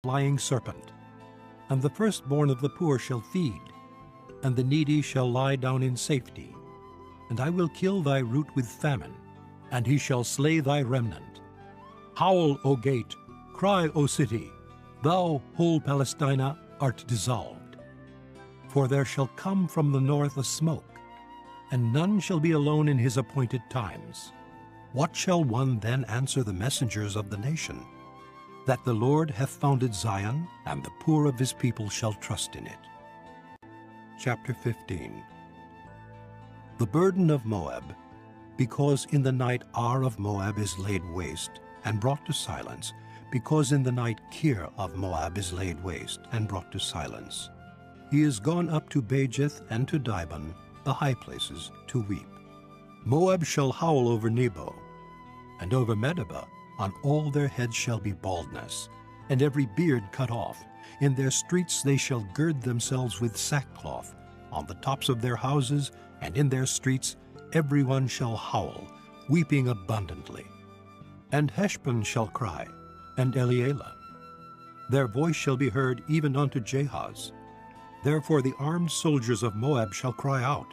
flying serpent. And the firstborn of the poor shall feed, and the needy shall lie down in safety. And I will kill thy root with famine, and he shall slay thy remnant. Howl, O gate, cry, O city, thou, whole Palestina, art dissolved. For there shall come from the north a smoke, and none shall be alone in his appointed times. What shall one then answer the messengers of the nation? That the Lord hath founded Zion, and the poor of his people shall trust in it. Chapter 15. The burden of Moab, because in the night Ar of Moab is laid waste, and brought to silence, because in the night Kir of Moab is laid waste, and brought to silence. He is gone up to Bajith and to Dibon, the high places, to weep. Moab shall howl over Nebo, and over Medeba. On all their heads shall be baldness, and every beard cut off. In their streets they shall gird themselves with sackcloth. On the tops of their houses and in their streets every one shall howl, weeping abundantly. And Heshbon shall cry, and Elealeh. Their voice shall be heard even unto Jahaz. Therefore the armed soldiers of Moab shall cry out.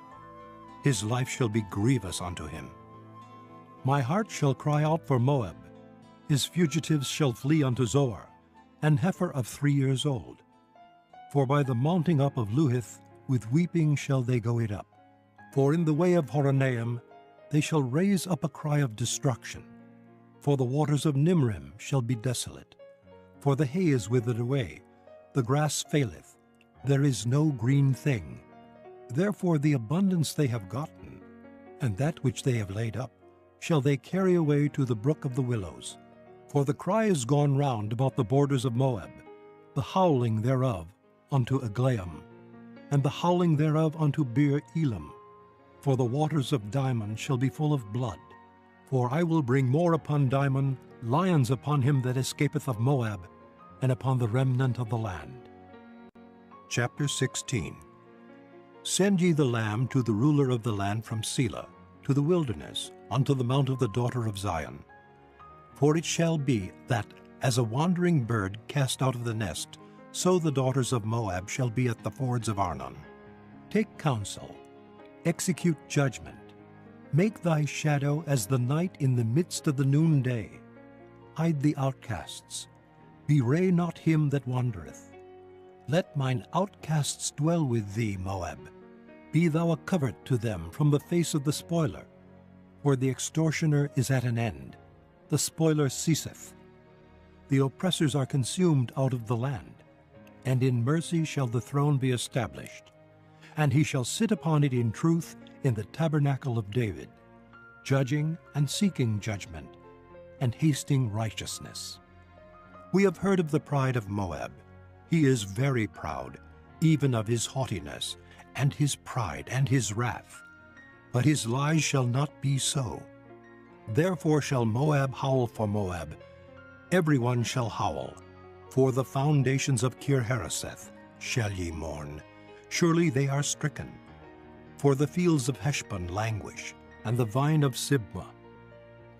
His life shall be grievous unto him. My heart shall cry out for Moab. His fugitives shall flee unto Zoar, an heifer of 3 years old. For by the mounting up of Luhith, with weeping shall they go it up. For in the way of Horonaim they shall raise up a cry of destruction. For the waters of Nimrim shall be desolate. For the hay is withered away, the grass faileth, there is no green thing. Therefore the abundance they have gotten, and that which they have laid up, shall they carry away to the brook of the willows. For the cry is gone round about the borders of Moab, the howling thereof unto Eglaim, and the howling thereof unto Beer Elam. For the waters of Dimon shall be full of blood. For I will bring more upon Dimon, lions upon him that escapeth of Moab, and upon the remnant of the land. Chapter 16. Send ye the lamb to the ruler of the land from Selah, to the wilderness, unto the mount of the daughter of Zion. For it shall be that, as a wandering bird cast out of the nest, so the daughters of Moab shall be at the fords of Arnon. Take counsel, execute judgment, make thy shadow as the night in the midst of the noonday. Hide the outcasts, bewray not him that wandereth. Let mine outcasts dwell with thee, Moab. Be thou a covert to them from the face of the spoiler. For the extortioner is at an end, the spoiler ceaseth. The oppressors are consumed out of the land, and in mercy shall the throne be established. And he shall sit upon it in truth in the tabernacle of David, judging and seeking judgment, and hasting righteousness. We have heard of the pride of Moab. He is very proud, even of his haughtiness, and his pride, and his wrath. But his lies shall not be so. Therefore shall Moab howl for Moab, every one shall howl. For the foundations of Kir-Hareseth shall ye mourn. Surely they are stricken. For the fields of Heshbon languish, and the vine of Sibmah.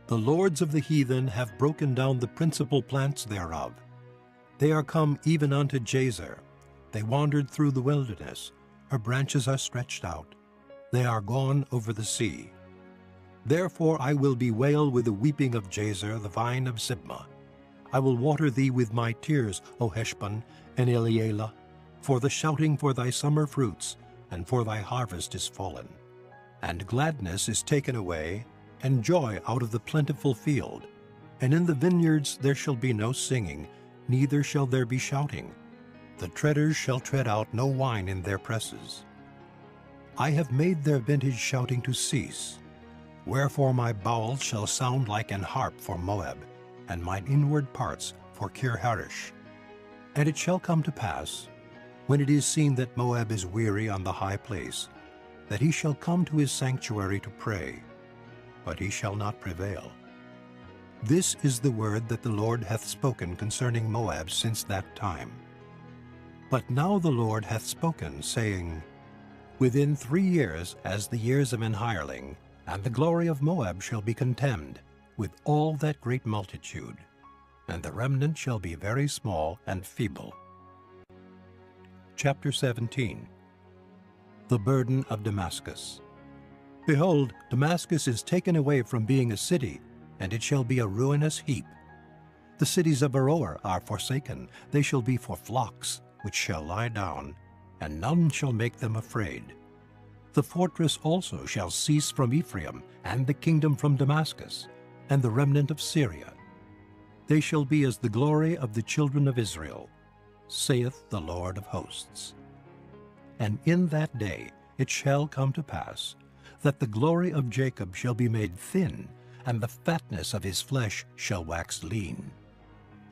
The lords of the heathen have broken down the principal plants thereof. They are come even unto Jazer. They wandered through the wilderness. Her branches are stretched out. They are gone over the sea. Therefore I will bewail with the weeping of Jazer, the vine of Sibmah. I will water thee with my tears, O Heshbon and Elealeh, for the shouting for thy summer fruits, and for thy harvest is fallen. And gladness is taken away, and joy out of the plentiful field. And in the vineyards there shall be no singing, neither shall there be shouting. The treaders shall tread out no wine in their presses. I have made their vintage shouting to cease. Wherefore my bowels shall sound like an harp for Moab, and mine inward parts for Kir-Haresh. And it shall come to pass, when it is seen that Moab is weary on the high place, that he shall come to his sanctuary to pray, but he shall not prevail. This is the word that the Lord hath spoken concerning Moab since that time. But now the Lord hath spoken, saying, Within 3 years, as the years of an hireling, and the glory of Moab shall be contemned, with all that great multitude. and the remnant shall be very small and feeble. Chapter 17. The burden of Damascus. Behold, Damascus is taken away from being a city, and it shall be a ruinous heap. The cities of Aroer are forsaken, they shall be for flocks, which shall lie down, and none shall make them afraid. The fortress also shall cease from Ephraim, and the kingdom from Damascus, and the remnant of Syria. They shall be as the glory of the children of Israel, saith the Lord of hosts. And in that day it shall come to pass, that the glory of Jacob shall be made thin, and the fatness of his flesh shall wax lean.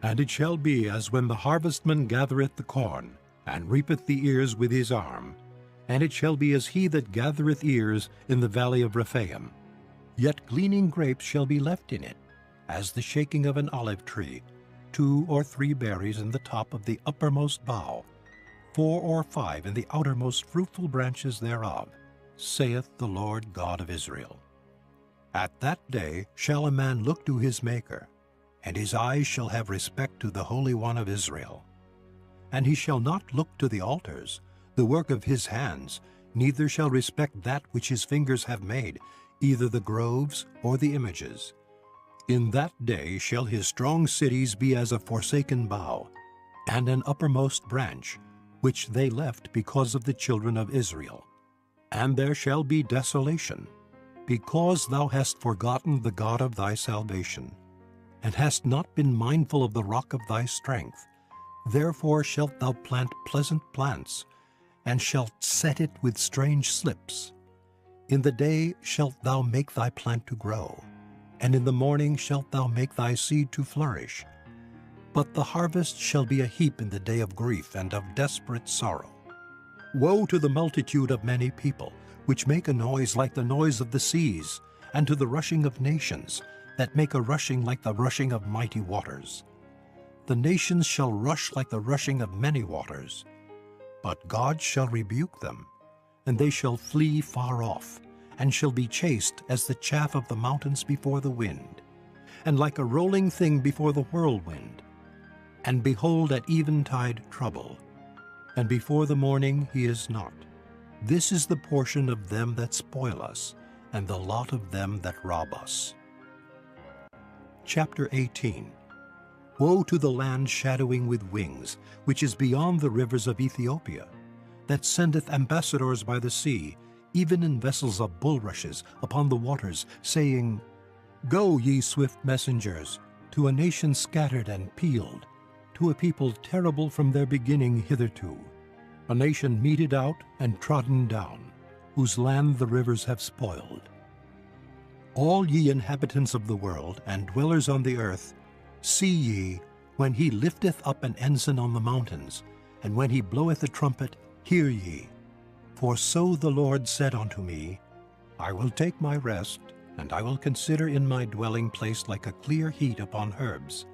And it shall be as when the harvestman gathereth the corn, and reapeth the ears with his arm, and it shall be as he that gathereth ears in the valley of Rephaim. Yet gleaning grapes shall be left in it, as the shaking of an olive tree, 2 or 3 berries in the top of the uppermost bough, 4 or 5 in the outermost fruitful branches thereof, saith the Lord God of Israel. At that day shall a man look to his Maker, and his eyes shall have respect to the Holy One of Israel. And he shall not look to the altars, the work of his hands, neither shall respect that which his fingers have made, either the groves or the images. In that day shall his strong cities be as a forsaken bough, and an uppermost branch, which they left because of the children of Israel. And there shall be desolation, because thou hast forgotten the God of thy salvation, and hast not been mindful of the rock of thy strength. Therefore shalt thou plant pleasant plants, and shalt set it with strange slips. In the day shalt thou make thy plant to grow, and in the morning shalt thou make thy seed to flourish. But the harvest shall be a heap in the day of grief and of desperate sorrow. Woe to the multitude of many people, which make a noise like the noise of the seas, and to the rushing of nations, that make a rushing like the rushing of mighty waters. The nations shall rush like the rushing of many waters. But God shall rebuke them, and they shall flee far off, and shall be chased as the chaff of the mountains before the wind, and like a rolling thing before the whirlwind. And behold, at eventide trouble, and before the morning he is not. This is the portion of them that spoil us, and the lot of them that rob us. Chapter 18. Woe to the land shadowing with wings, which is beyond the rivers of Ethiopia, that sendeth ambassadors by the sea, even in vessels of bulrushes upon the waters, saying, Go, ye swift messengers, to a nation scattered and peeled, to a people terrible from their beginning hitherto, a nation meted out and trodden down, whose land the rivers have spoiled. All ye inhabitants of the world, and dwellers on the earth, see ye, when he lifteth up an ensign on the mountains, and when he bloweth a trumpet, hear ye. For so the Lord said unto me, I will take my rest, and I will consider in my dwelling place like a clear heat upon herbs,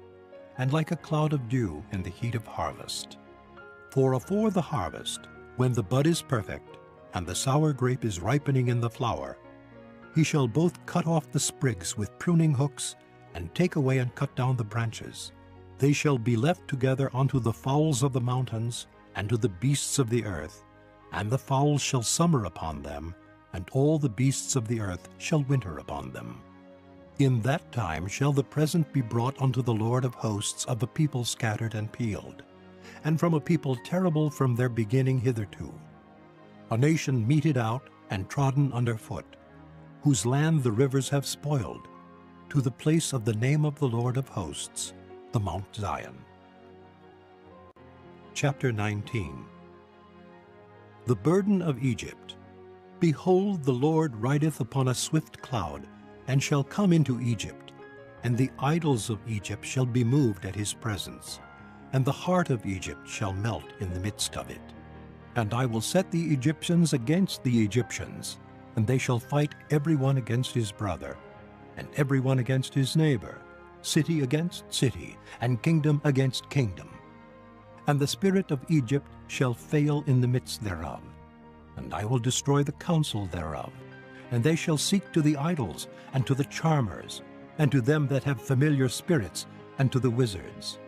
and like a cloud of dew in the heat of harvest. For afore the harvest, when the bud is perfect, and the sour grape is ripening in the flower, he shall both cut off the sprigs with pruning hooks, and take away and cut down the branches. They shall be left together unto the fowls of the mountains, and to the beasts of the earth, and the fowls shall summer upon them, and all the beasts of the earth shall winter upon them. In that time shall the present be brought unto the Lord of hosts of a people scattered and peeled, and from a people terrible from their beginning hitherto, a nation meted out and trodden under foot, whose land the rivers have spoiled, to the place of the name of the Lord of hosts, the Mount Zion. Chapter 19. The burden of Egypt. Behold, the Lord rideth upon a swift cloud, and shall come into Egypt, and the idols of Egypt shall be moved at his presence, and the heart of Egypt shall melt in the midst of it. And I will set the Egyptians against the Egyptians, and they shall fight every one against his brother, and every one against his neighbor, city against city, and kingdom against kingdom. And the spirit of Egypt shall fail in the midst thereof, and I will destroy the counsel thereof. And they shall seek to the idols, and to the charmers, and to them that have familiar spirits, and to the wizards.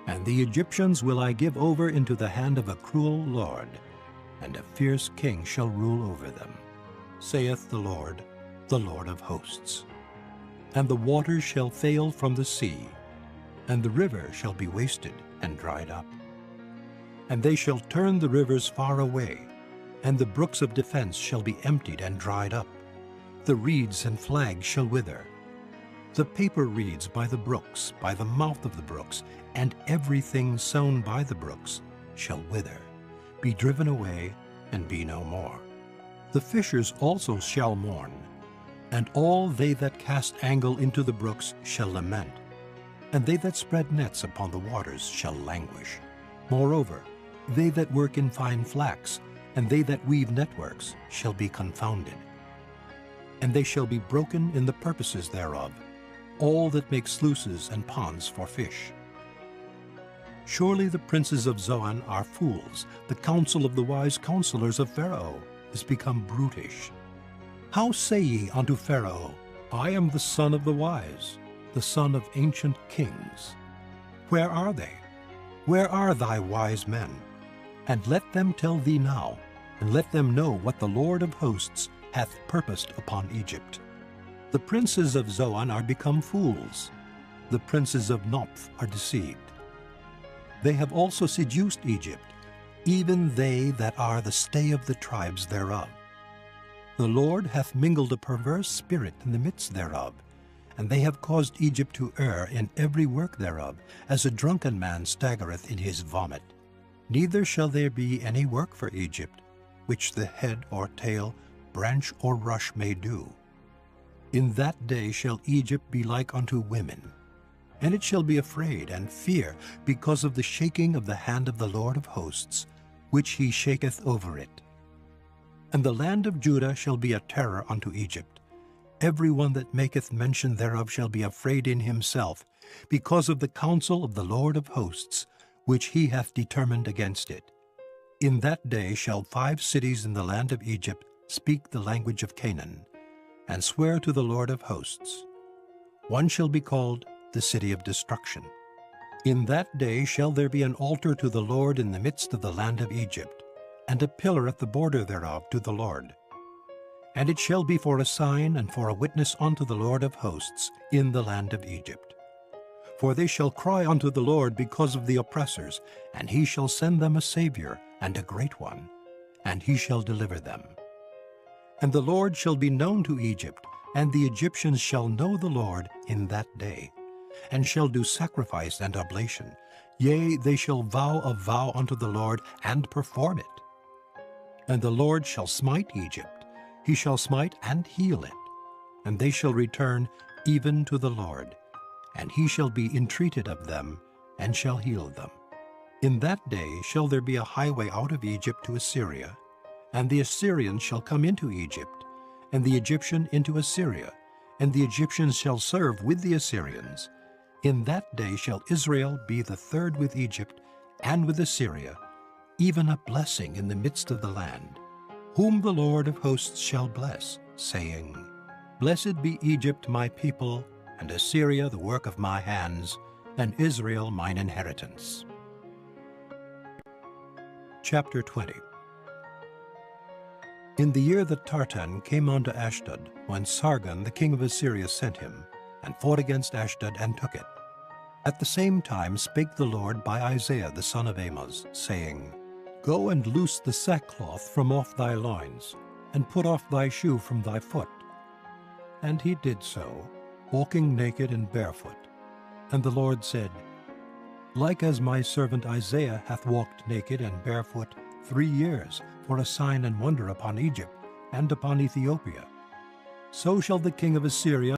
And the Egyptians will I give over into the hand of a cruel lord, and a fierce king shall rule over them, saith the Lord of hosts. And the waters shall fail from the sea, and the river shall be wasted and dried up. And they shall turn the rivers far away, and the brooks of defense shall be emptied and dried up. The reeds and flags shall wither. The paper reeds by the brooks, by the mouth of the brooks, and everything sown by the brooks shall wither, be driven away, and be no more. The fishers also shall mourn, and all they that cast angle into the brooks shall lament, and they that spread nets upon the waters shall languish. Moreover, they that work in fine flax, and they that weave networks, shall be confounded. And they shall be broken in the purposes thereof, all that make sluices and ponds for fish. Surely the princes of Zoan are fools, the counsel of the wise counselors of Pharaoh is become brutish. How say ye unto Pharaoh, I am the son of the wise, the son of ancient kings? Where are they? Where are thy wise men? And let them tell thee now, and let them know what the Lord of hosts hath purposed upon Egypt. The princes of Zoan are become fools. The princes of Noph are deceived. They have also seduced Egypt, even they that are the stay of the tribes thereof. The Lord hath mingled a perverse spirit in the midst thereof, and they have caused Egypt to err in every work thereof, as a drunken man staggereth in his vomit. Neither shall there be any work for Egypt, which the head or tail, branch or rush may do. In that day shall Egypt be like unto women, and it shall be afraid and fear because of the shaking of the hand of the Lord of hosts, which he shaketh over it. And the land of Judah shall be a terror unto Egypt. Every one that maketh mention thereof shall be afraid in himself, because of the counsel of the Lord of hosts, which he hath determined against it. In that day shall 5 cities in the land of Egypt speak the language of Canaan, and swear to the Lord of hosts. One shall be called the city of destruction. In that day shall there be an altar to the Lord in the midst of the land of Egypt, and a pillar at the border thereof to the Lord. And it shall be for a sign and for a witness unto the Lord of hosts in the land of Egypt. For they shall cry unto the Lord because of the oppressors, and he shall send them a Savior, and a great one, and he shall deliver them. And the Lord shall be known to Egypt, and the Egyptians shall know the Lord in that day, and shall do sacrifice and oblation. Yea, they shall vow a vow unto the Lord, and perform it. And the Lord shall smite Egypt, he shall smite and heal it, and they shall return even to the Lord, and he shall be entreated of them, and shall heal them. In that day shall there be a highway out of Egypt to Assyria, and the Assyrians shall come into Egypt, and the Egyptian into Assyria, and the Egyptians shall serve with the Assyrians. In that day shall Israel be the third with Egypt and with Assyria, even a blessing in the midst of the land, whom the Lord of hosts shall bless, saying, Blessed be Egypt my people, and Assyria the work of my hands, and Israel mine inheritance. Chapter 20. In the year that Tartan came unto Ashdod, when Sargon the king of Assyria sent him, and fought against Ashdod and took it, at the same time spake the Lord by Isaiah the son of Amoz, saying, Go and loose the sackcloth from off thy loins, and put off thy shoe from thy foot. And he did so, walking naked and barefoot. And the Lord said, Like as my servant Isaiah hath walked naked and barefoot 3 years for a sign and wonder upon Egypt and upon Ethiopia, so shall the king of Assyria